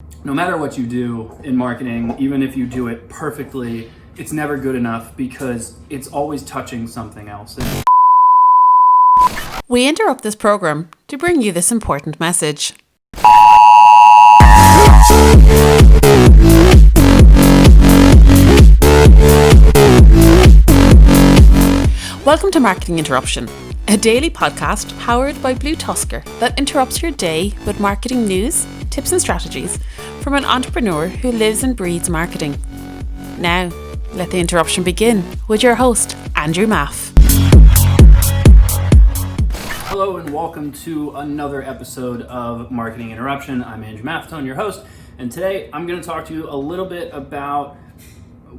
No matter what you do in marketing, even if you do it perfectly, it's never good enough because it's always touching something else. We interrupt this program to bring you this important message. Welcome to Marketing Interruption, a daily podcast powered by BlueTuskr that interrupts your day with marketing news, tips and strategies from an entrepreneur who lives and breathes marketing. Now, let the interruption begin with your host, Andrew Maff. Hello and welcome to another episode of Marketing Interruption. I'm Andrew Maff, your host, and today I'm going to talk to you a little bit about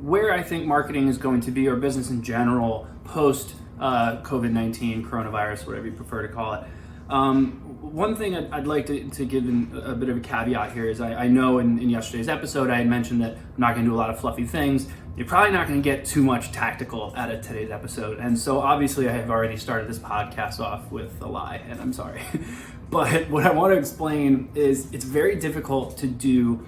where I think marketing is going to be, or business in general, post Covid-19, coronavirus, whatever you prefer to call it. One thing I'd like to give a bit of a caveat here is I know in yesterday's episode I had mentioned that I'm not going to do a lot of fluffy things. You're probably not going to get too much tactical out of today's episode. And so obviously I have already started this podcast off with a lie, and I'm sorry. But what I want to explain is it's very difficult to do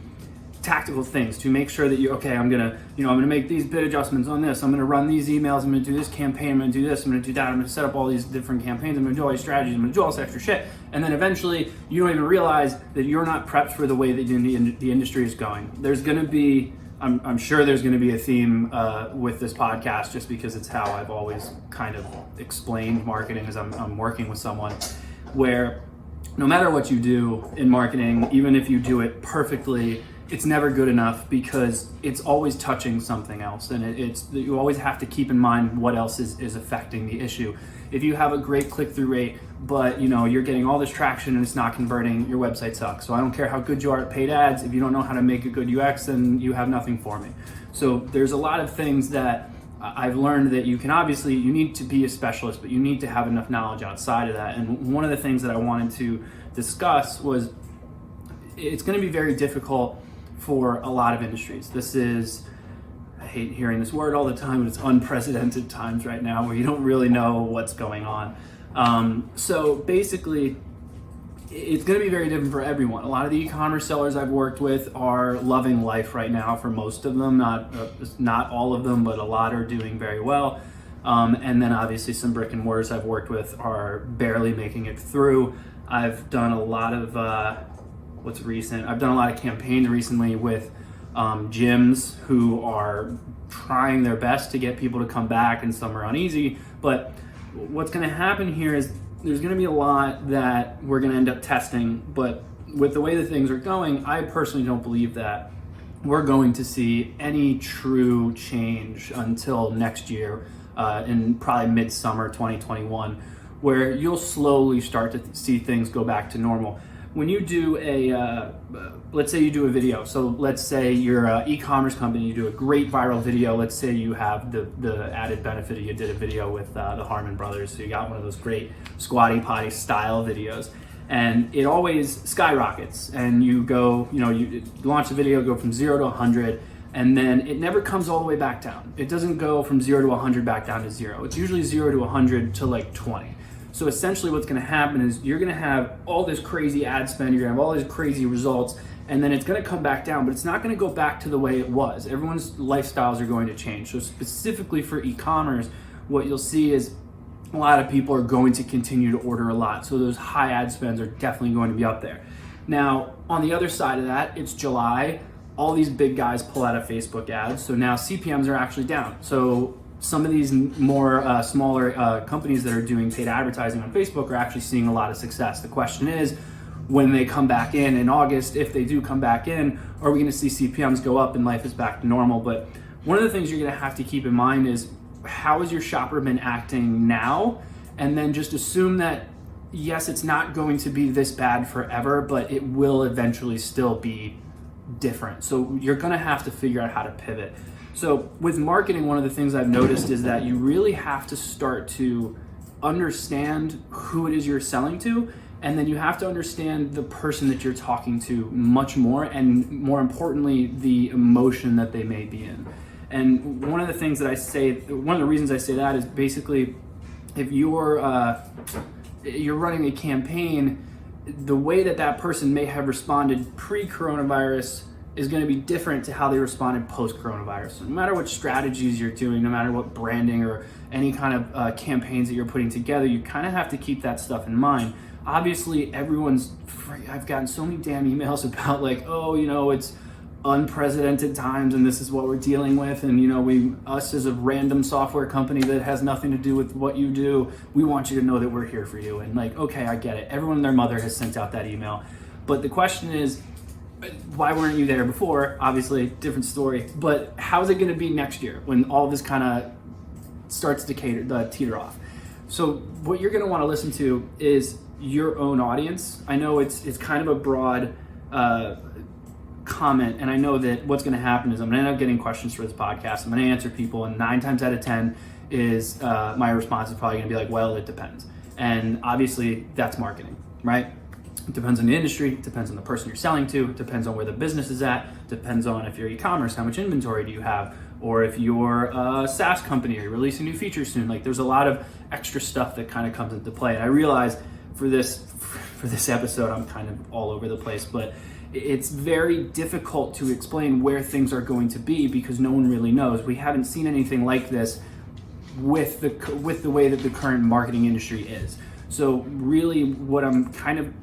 tactical things to make sure that I'm gonna make these bid adjustments on this, I'm gonna run these emails, I'm gonna do this campaign, I'm gonna do this, I'm gonna do that, I'm gonna set up all these different campaigns, I'm gonna do all these strategies, I'm gonna do all this extra shit, and then eventually you don't even realize that you're not prepped for the way that the industry is going. There's gonna be, I'm sure there's gonna be a theme with this podcast, just because it's how I've always kind of explained marketing as I'm working with someone, where no matter what you do in marketing, even if you do it perfectly, it's never good enough because it's always touching something else, and you always have to keep in mind what else is affecting the issue. If you have a great click-through rate, but you're getting all this traction and it's not converting, your website sucks. So I don't care how good you are at paid ads, if you don't know how to make a good UX, then you have nothing for me. So there's a lot of things that I've learned that you need to be a specialist, but you need to have enough knowledge outside of that. And one of the things that I wanted to discuss was it's going to be very difficult for a lot of industries. I hate hearing this word all the time, but it's unprecedented times right now where you don't really know what's going on. So basically, it's going to be very different for everyone. A lot of the e-commerce sellers I've worked with are loving life right now for most of them, not all of them, but a lot are doing very well. And then obviously some brick and mortars I've worked with are barely making it through. I've done a lot of I've done a lot of campaigns recently with gyms who are trying their best to get people to come back, and some are uneasy. But what's going to happen here is there's going to be a lot that we're going to end up testing. But with the way that things are going, I personally don't believe that we're going to see any true change until next year, in probably midsummer 2021, where you'll slowly start to see things go back to normal. When you do let's say you do a video, so let's say you're an e-commerce company, you do a great viral video. Let's say you have the added benefit of you did a video with the Harmon brothers, so you got one of those great squatty potty style videos, and it always skyrockets, and you launch a video, go from 0 to 100, and then it never comes all the way back down. It doesn't go from 0 to 100 back down to 0. It's usually 0 to 100 to like 20. So essentially what's going to happen is you're going to have all this crazy ad spend, you're going to have all these crazy results, and then it's going to come back down, but it's not going to go back to the way it was. Everyone's lifestyles are going to change. So specifically for e-commerce, what you'll see is a lot of people are going to continue to order a lot. So those high ad spends are definitely going to be up there. Now, on the other side of that, it's July. All these big guys pull out of Facebook ads. So now CPMs are actually down. So some of these more smaller companies that are doing paid advertising on Facebook are actually seeing a lot of success. The question is, when they come back in August, if they do come back in, are we going to see CPMs go up and life is back to normal? But one of the things you're going to have to keep in mind is, how has your shopper been acting now? And then just assume that, yes, it's not going to be this bad forever, but it will eventually still be different. So you're going to have to figure out how to pivot. So with marketing, one of the things I've noticed is that you really have to start to understand who it is you're selling to, and then you have to understand the person that you're talking to much more, and more importantly, the emotion that they may be in. And one of the things that I say, one of the reasons I say that is basically, if you're running a campaign, the way that person may have responded pre-coronavirus is going to be different to how they responded post-coronavirus. So no matter what strategies you're doing, no matter what branding or any kind of campaigns that you're putting together, you kind of have to keep that stuff in mind. Obviously, I've gotten so many damn emails about like, oh, it's unprecedented times and this is what we're dealing with, and us as a random software company that has nothing to do with what you do, we want you to know that we're here for you. And like, okay, I get it. Everyone and their mother has sent out that email. But the question is, why weren't you there before? Obviously, different story. But how's it going to be next year when all this kind of starts to teeter off? So what you're going to want to listen to is your own audience. I know it's kind of a broad comment, and I know that what's going to happen is I'm going to end up getting questions for this podcast. I'm going to answer people, and 9 times out of 10 is my response is probably going to be like, well, it depends. And obviously, that's marketing, right? It depends on the industry, it depends on the person you're selling to, it depends on where the business is at, depends on if you're e-commerce, how much inventory do you have, or if you're a SaaS company or you're releasing new features soon. Like, there's a lot of extra stuff that kind of comes into play. And I realize for this episode, I'm kind of all over the place, but it's very difficult to explain where things are going to be because no one really knows. We haven't seen anything like this with the way that the current marketing industry is. So really what I'm kind of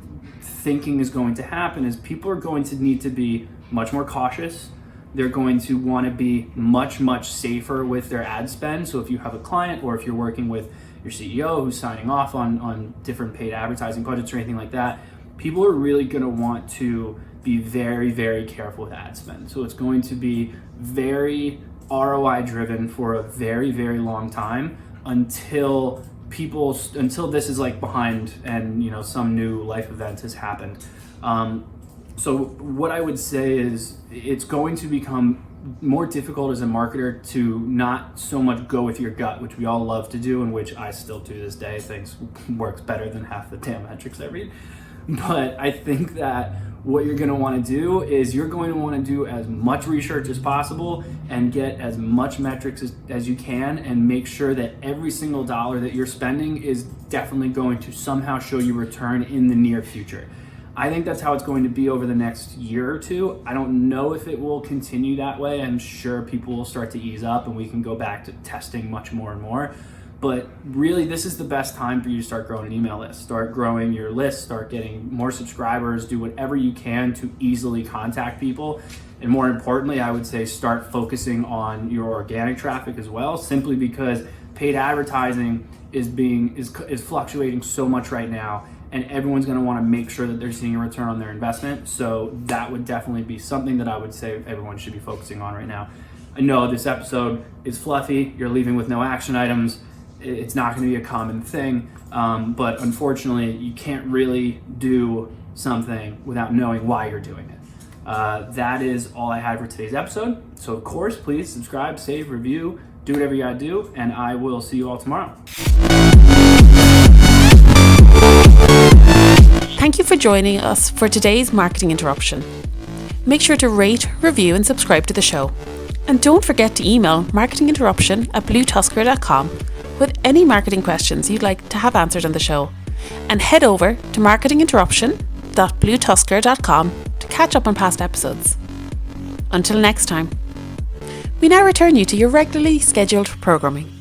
thinking is going to happen is people are going to need to be much more cautious. They're going to want to be much, much safer with their ad spend. So if you have a client or if you're working with your CEO who's signing off on different paid advertising budgets or anything like that, people are really going to want to be very, very careful with ad spend. So it's going to be very ROI driven for a very, very long time until this is like behind and some new life event has happened. So what I would say is it's going to become more difficult as a marketer to not so much go with your gut, which we all love to do and which I still to this day thinks works better than half the damn metrics I read. But I think that what you're going to want to do is you're going to want to do as much research as possible and get as much metrics as you can and make sure that every single dollar that you're spending is definitely going to somehow show you return in the near future. I think that's how it's going to be over the next year or two. I don't know if it will continue that way. I'm sure people will start to ease up and we can go back to testing much more and more. But really, this is the best time for you to start growing an email list. Start growing your list, start getting more subscribers, do whatever you can to easily contact people. And more importantly, I would say start focusing on your organic traffic as well, simply because paid advertising is fluctuating so much right now, and everyone's going to want to make sure that they're seeing a return on their investment. So that would definitely be something that I would say everyone should be focusing on right now. I know this episode is fluffy, you're leaving with no action items. It's not going to be a common thing, but unfortunately, you can't really do something without knowing why you're doing it. That is all I had for today's episode. So of course, please subscribe, save, review, do whatever you gotta do, and I will see you all tomorrow. Thank you for joining us for today's Marketing Interruption. Make sure to rate, review, and subscribe to the show. And don't forget to email marketinginterruption@bluetuskr.com with any marketing questions you'd like to have answered on the show. And head over to marketinginterruption.bluetuskr.com to catch up on past episodes. Until next time, we now return you to your regularly scheduled programming.